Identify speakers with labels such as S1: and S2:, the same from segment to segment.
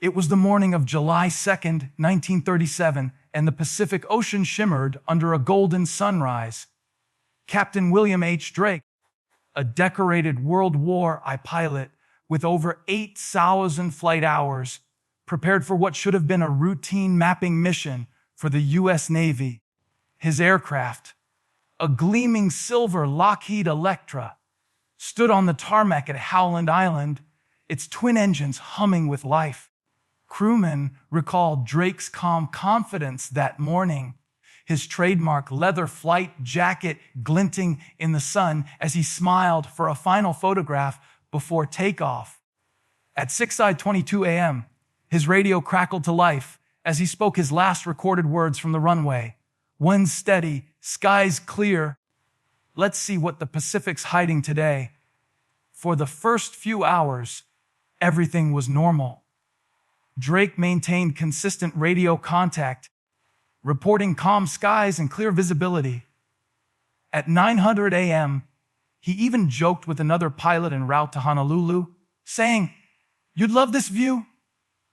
S1: It was the morning of July 2nd, 1937, and the Pacific Ocean shimmered under a golden sunrise. Captain William H. Drake, a decorated World War I pilot with over 8,000 flight hours, prepared for what should have been a routine mapping mission for the U.S. Navy. His aircraft, a gleaming silver Lockheed Electra, stood on the tarmac at Howland Island, its twin engines humming with life. Crewmen recalled Drake's calm confidence that morning, his trademark leather flight jacket glinting in the sun as he smiled for a final photograph before takeoff. At 6:22 a.m., his radio crackled to life as he spoke his last recorded words from the runway. "Wind steady, skies clear. Let's see what the Pacific's hiding today." For the first few hours, everything was normal. Drake maintained consistent radio contact, reporting calm skies and clear visibility. At 9:00 a.m., he even joked with another pilot en route to Honolulu, saying, "You'd love this view?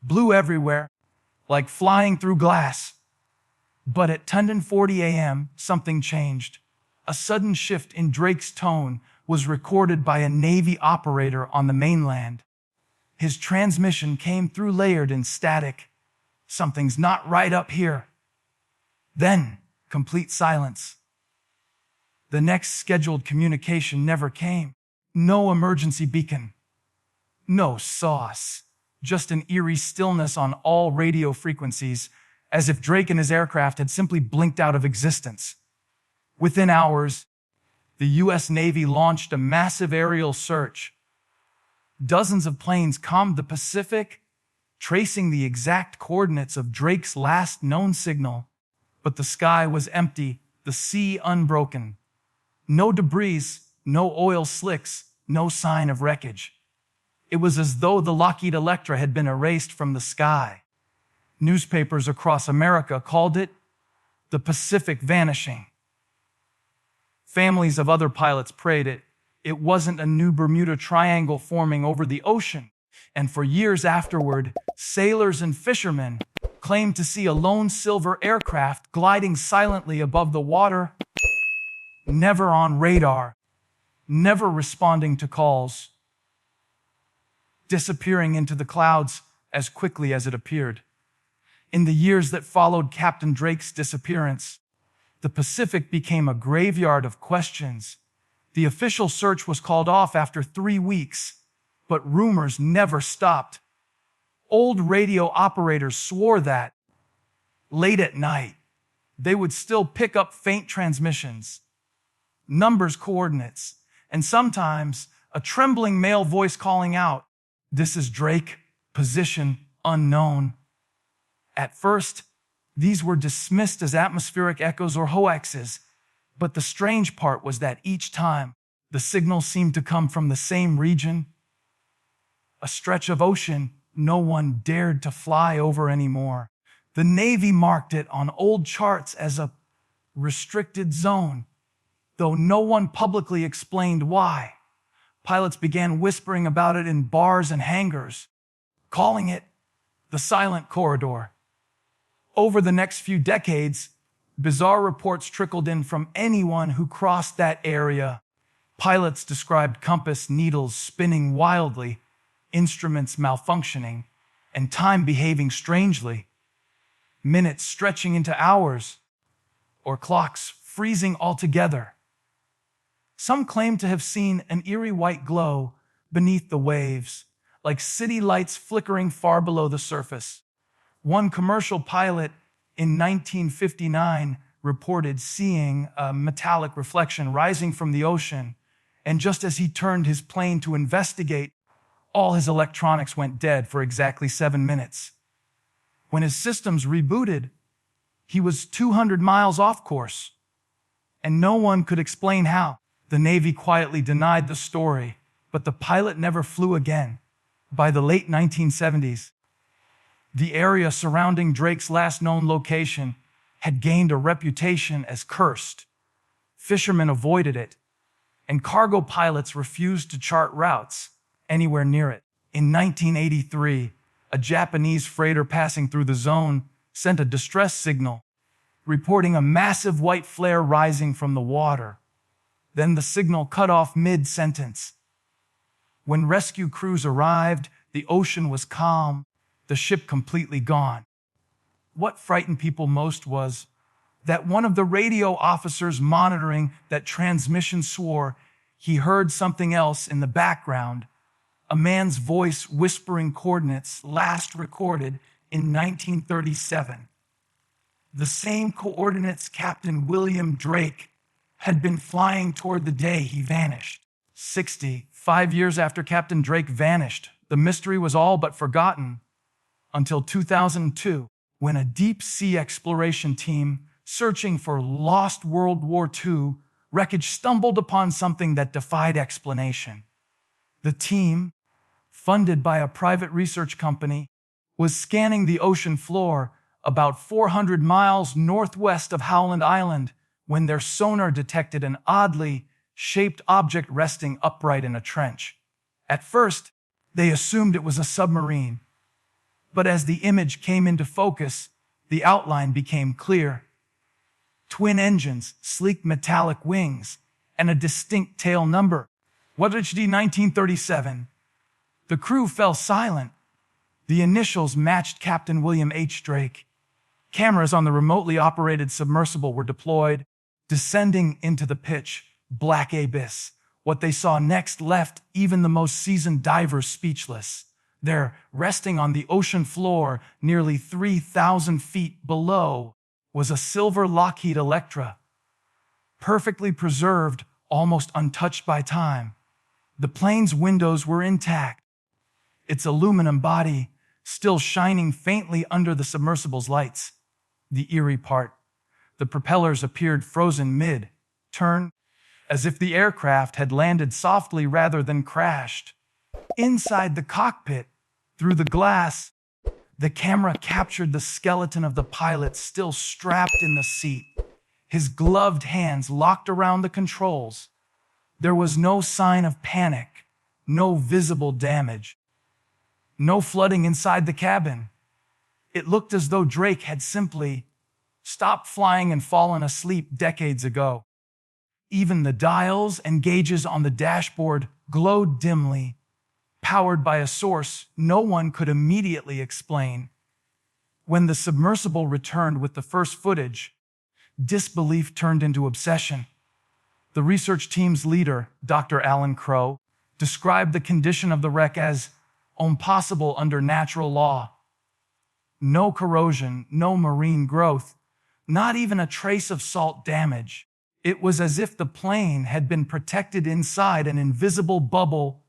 S1: Blue everywhere, like flying through glass." But at 10:40 a.m., something changed. A sudden shift in Drake's tone was recorded by a Navy operator on the mainland. His transmission came through layered in static. "Something's not right up here." Then, complete silence. The next scheduled communication never came. No emergency beacon. No sauce. Just an eerie stillness on all radio frequencies, as if Drake and his aircraft had simply blinked out of existence. Within hours, the U.S. Navy launched a massive aerial search. Dozens of planes combed the Pacific, tracing the exact coordinates of Drake's last known signal. But the sky was empty, the sea unbroken. No debris, no oil slicks, no sign of wreckage. It was as though the Lockheed Electra had been erased from the sky. Newspapers across America called it the Pacific vanishing. Families of other pilots prayed it wasn't a new Bermuda Triangle forming over the ocean. And for years afterward, sailors and fishermen claimed to see a lone silver aircraft gliding silently above the water, never on radar, never responding to calls, disappearing into the clouds as quickly as it appeared. In the years that followed Captain Drake's disappearance, the Pacific became a graveyard of questions. The official search was called off after 3 weeks, but rumors never stopped. Old radio operators swore that, late at night, they would still pick up faint transmissions, numbers, coordinates, and sometimes a trembling male voice calling out, "This is Drake, position unknown." At first, these were dismissed as atmospheric echoes or hoaxes, but the strange part was that each time, the signal seemed to come from the same region, a stretch of ocean no one dared to fly over anymore. The Navy marked it on old charts as a restricted zone, though no one publicly explained why. Pilots began whispering about it in bars and hangars, calling it the silent corridor. Over the next few decades, bizarre reports trickled in from anyone who crossed that area. Pilots described compass needles spinning wildly, instruments malfunctioning, and time behaving strangely. Minutes stretching into hours, or clocks freezing altogether. Some claim to have seen an eerie white glow beneath the waves, like city lights flickering far below the surface. One commercial pilot in 1959 reported seeing a metallic reflection rising from the ocean, and just as he turned his plane to investigate, all his electronics went dead for exactly 7 minutes. When his systems rebooted, he was 200 miles off course, and no one could explain how. The Navy quietly denied the story, but the pilot never flew again. By the late 1970s, the area surrounding Drake's last known location had gained a reputation as cursed. Fishermen avoided it, and cargo pilots refused to chart routes anywhere near it. In 1983, a Japanese freighter passing through the zone sent a distress signal, reporting a massive white flare rising from the water. Then the signal cut off mid-sentence. When rescue crews arrived, the ocean was calm, the ship completely gone. What frightened people most was that one of the radio officers monitoring that transmission swore he heard something else in the background, a man's voice whispering coordinates last recorded in 1937. The same coordinates Captain William Drake had been flying toward the day he vanished. 65 years after Captain Drake vanished, the mystery was all but forgotten until 2002, when a deep-sea exploration team searching for lost World War II wreckage stumbled upon something that defied explanation. The team, funded by a private research company, was scanning the ocean floor about 400 miles northwest of Howland Island when their sonar detected an oddly shaped object resting upright in a trench. At first, they assumed it was a submarine, but as the image came into focus, the outline became clear. Twin engines, sleek metallic wings, and a distinct tail number. WHD 1937. The crew fell silent. The initials matched Captain William H. Drake. Cameras on the remotely operated submersible were deployed, descending into the pitch black abyss. What they saw next left even the most seasoned divers speechless. There, resting on the ocean floor nearly 3,000 feet below, was a silver Lockheed Electra, perfectly preserved, almost untouched by time. The plane's windows were intact, its aluminum body still shining faintly under the submersible's lights. The eerie part, the propellers appeared frozen mid-turn, as if the aircraft had landed softly rather than crashed. Inside the cockpit, through the glass, the camera captured the skeleton of the pilot still strapped in the seat, his gloved hands locked around the controls. There was no sign of panic, no visible damage, no flooding inside the cabin. It looked as though Drake had simply stopped flying and fallen asleep decades ago. Even the dials and gauges on the dashboard glowed dimly, powered by a source no one could immediately explain. When the submersible returned with the first footage, disbelief turned into obsession. The research team's leader, Dr. Alan Crow, described the condition of the wreck as impossible under natural law. No corrosion, no marine growth, not even a trace of salt damage. It was as if the plane had been protected inside an invisible bubble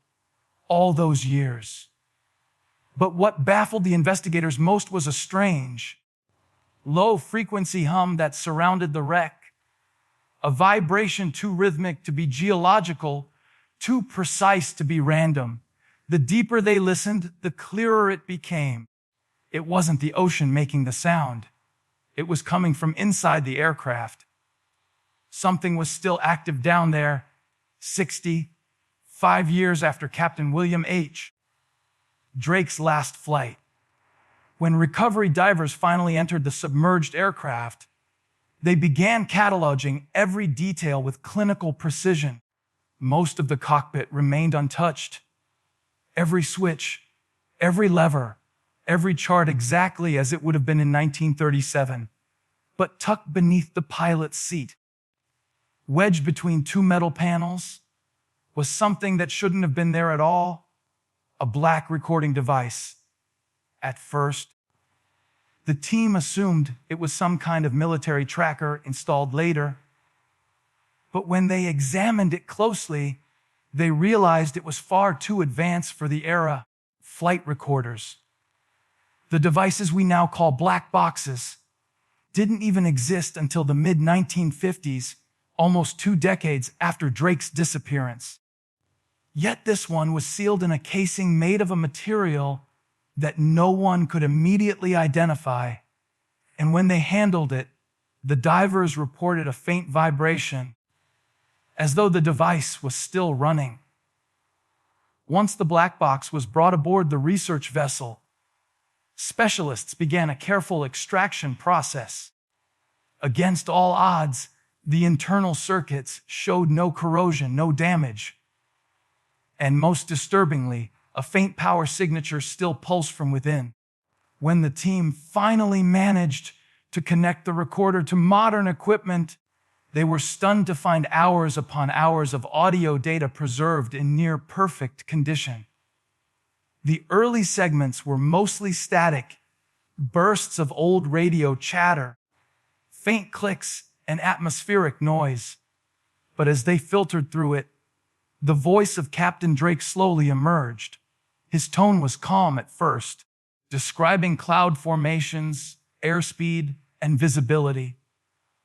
S1: all those years. But what baffled the investigators most was a strange, low-frequency hum that surrounded the wreck, a vibration too rhythmic to be geological, too precise to be random. The deeper they listened, the clearer it became. It wasn't the ocean making the sound. It was coming from inside the aircraft. Something was still active down there, 65 years after Captain William H. Drake's last flight. When recovery divers finally entered the submerged aircraft, they began cataloging every detail with clinical precision. Most of the cockpit remained untouched. Every switch, every lever, every chart exactly as it would have been in 1937. But tucked beneath the pilot's seat, wedged between two metal panels, was something that shouldn't have been there at all, a black recording device. At first, the team assumed it was some kind of military tracker installed later, but when they examined it closely, they realized it was far too advanced for the era. Flight recorders, the devices we now call black boxes, didn't even exist until the mid-1950s, almost 2 decades after Drake's disappearance. Yet this one was sealed in a casing made of a material that no one could immediately identify, and when they handled it, the divers reported a faint vibration, as though the device was still running. Once the black box was brought aboard the research vessel, Specialists began a careful extraction process. Against all odds, the internal circuits showed no corrosion, no damage. And most disturbingly, a faint power signature still pulsed from within. When the team finally managed to connect the recorder to modern equipment, they were stunned to find hours upon hours of audio data preserved in near perfect condition. The early segments were mostly static, bursts of old radio chatter, faint clicks, and atmospheric noise. But as they filtered through it, the voice of Captain Drake slowly emerged. His tone was calm at first, describing cloud formations, airspeed, and visibility.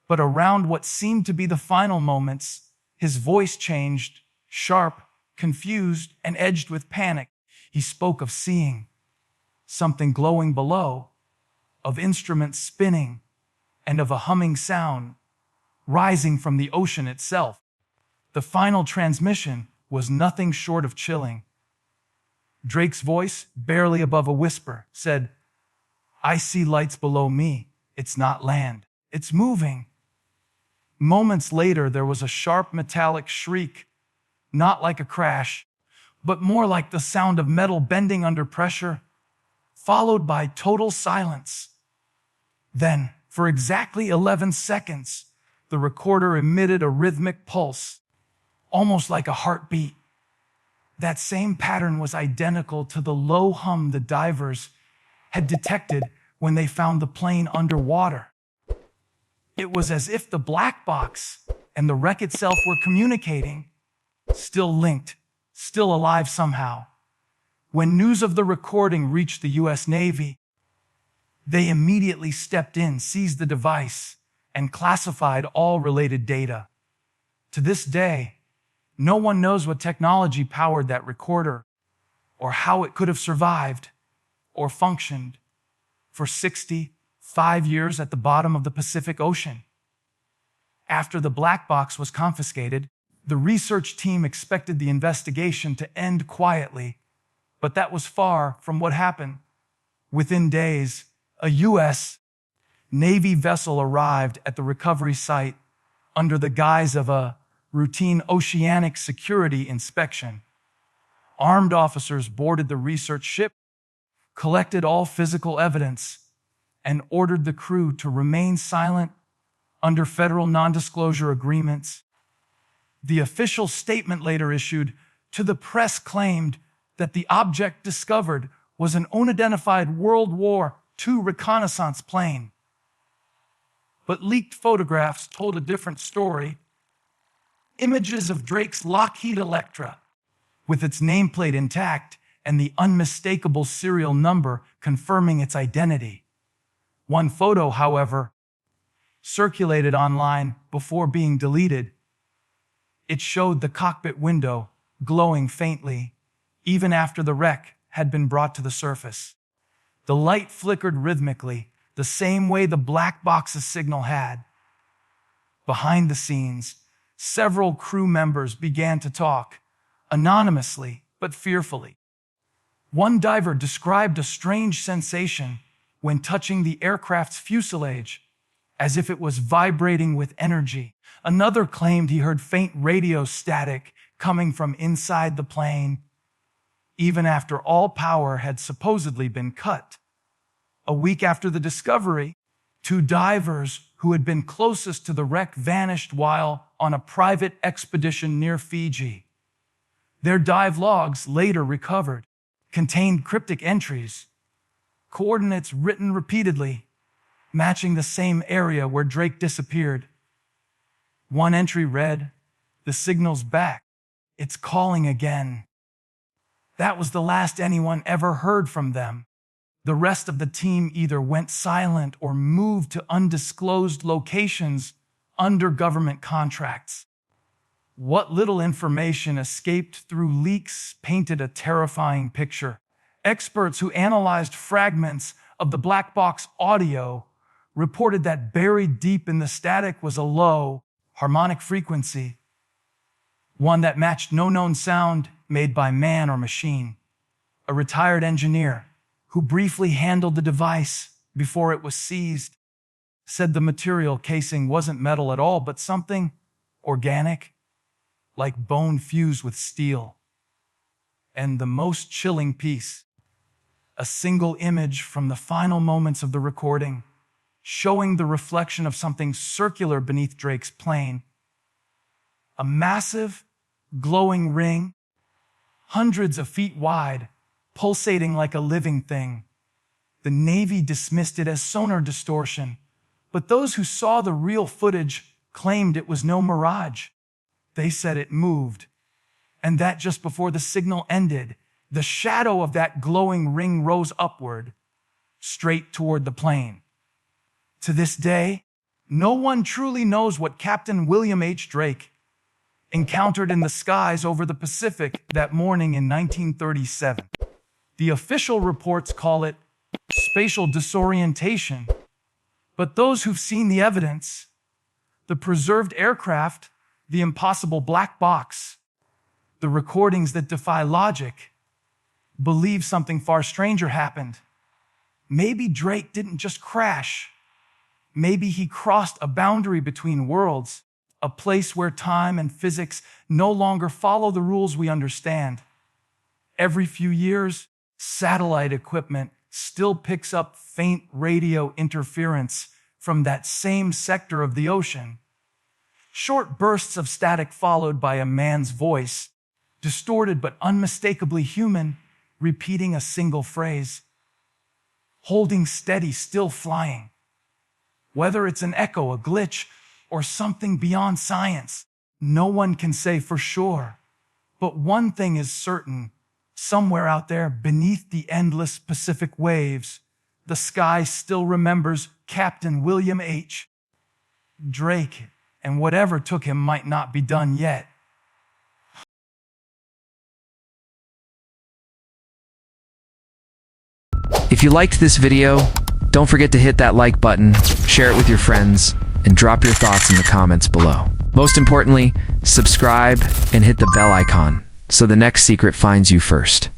S1: But around what seemed to be the final moments, his voice changed, sharp, confused, and edged with panic. He spoke of seeing something glowing below, of instruments spinning, and of a humming sound rising from the ocean itself. The final transmission was nothing short of chilling. Drake's voice, barely above a whisper, said, "I see lights below me. It's not land. It's moving." Moments later, there was a sharp metallic shriek, not like a crash, but more like the sound of metal bending under pressure, followed by total silence. Then, for exactly 11 seconds, the recorder emitted a rhythmic pulse, almost like a heartbeat. That same pattern was identical to the low hum the divers had detected when they found the plane underwater. It was as if the black box and the wreck itself were communicating, still linked, still alive somehow. When news of the recording reached the U.S. Navy, they immediately stepped in, seized the device, and classified all related data. To this day, no one knows what technology powered that recorder, or how it could have survived or functioned for 65 years at the bottom of the Pacific Ocean. After the black box was confiscated, the research team expected the investigation to end quietly, but that was far from what happened. Within days, a U.S. Navy vessel arrived at the recovery site under the guise of a routine oceanic security inspection. Armed officers boarded the research ship, collected all physical evidence, and ordered the crew to remain silent under federal non-disclosure agreements. The official statement later issued to the press claimed that the object discovered was an unidentified World War II reconnaissance plane. But leaked photographs told a different story. Images of Drake's Lockheed Electra, with its nameplate intact and the unmistakable serial number confirming its identity. One photo, however, circulated online before being deleted. It showed the cockpit window glowing faintly, even after the wreck had been brought to the surface. The light flickered rhythmically, the same way the black box's signal had. Behind the scenes, several crew members began to talk, anonymously but fearfully. One diver described a strange sensation when touching the aircraft's fuselage, as if it was vibrating with energy. Another claimed he heard faint radio static coming from inside the plane, even after all power had supposedly been cut. A week after the discovery, two divers who had been closest to the wreck vanished while on a private expedition near Fiji. Their dive logs, later recovered, contained cryptic entries, coordinates written repeatedly, matching the same area where Drake disappeared. One entry read, "The signal's back. It's calling again." That was the last anyone ever heard from them. The rest of the team either went silent or moved to undisclosed locations under government contracts. What little information escaped through leaks painted a terrifying picture. Experts who analyzed fragments of the black box audio reported that buried deep in the static was a low, harmonic frequency, one that matched no known sound made by man or machine. A retired engineer who briefly handled the device before it was seized, said the material casing wasn't metal at all, but something organic, like bone fused with steel. And the most chilling piece, a single image from the final moments of the recording, showing the reflection of something circular beneath Drake's plane. A massive, glowing ring, hundreds of feet wide, pulsating like a living thing. The Navy dismissed it as sonar distortion, but those who saw the real footage claimed it was no mirage. They said it moved, and that just before the signal ended, the shadow of that glowing ring rose upward, straight toward the plane. To this day, no one truly knows what Captain William H. Drake encountered in the skies over the Pacific that morning in 1937. The official reports call it spatial disorientation, but those who've seen the evidence, the preserved aircraft, the impossible black box, the recordings that defy logic, believe something far stranger happened. Maybe Drake didn't just crash. Maybe he crossed a boundary between worlds, a place where time and physics no longer follow the rules we understand. Every few years, satellite equipment still picks up faint radio interference from that same sector of the ocean. Short bursts of static followed by a man's voice, distorted but unmistakably human, repeating a single phrase. Holding steady, still flying. Whether it's an echo, a glitch, or something beyond science, no one can say for sure. But one thing is certain, somewhere out there beneath the endless Pacific waves, the sky still remembers Captain William H. Drake, and whatever took him might not be done yet.
S2: If you liked this video, don't forget to hit that like button, share it with your friends, and drop your thoughts in the comments below. Most importantly, subscribe and hit the bell icon so the next secret finds you first.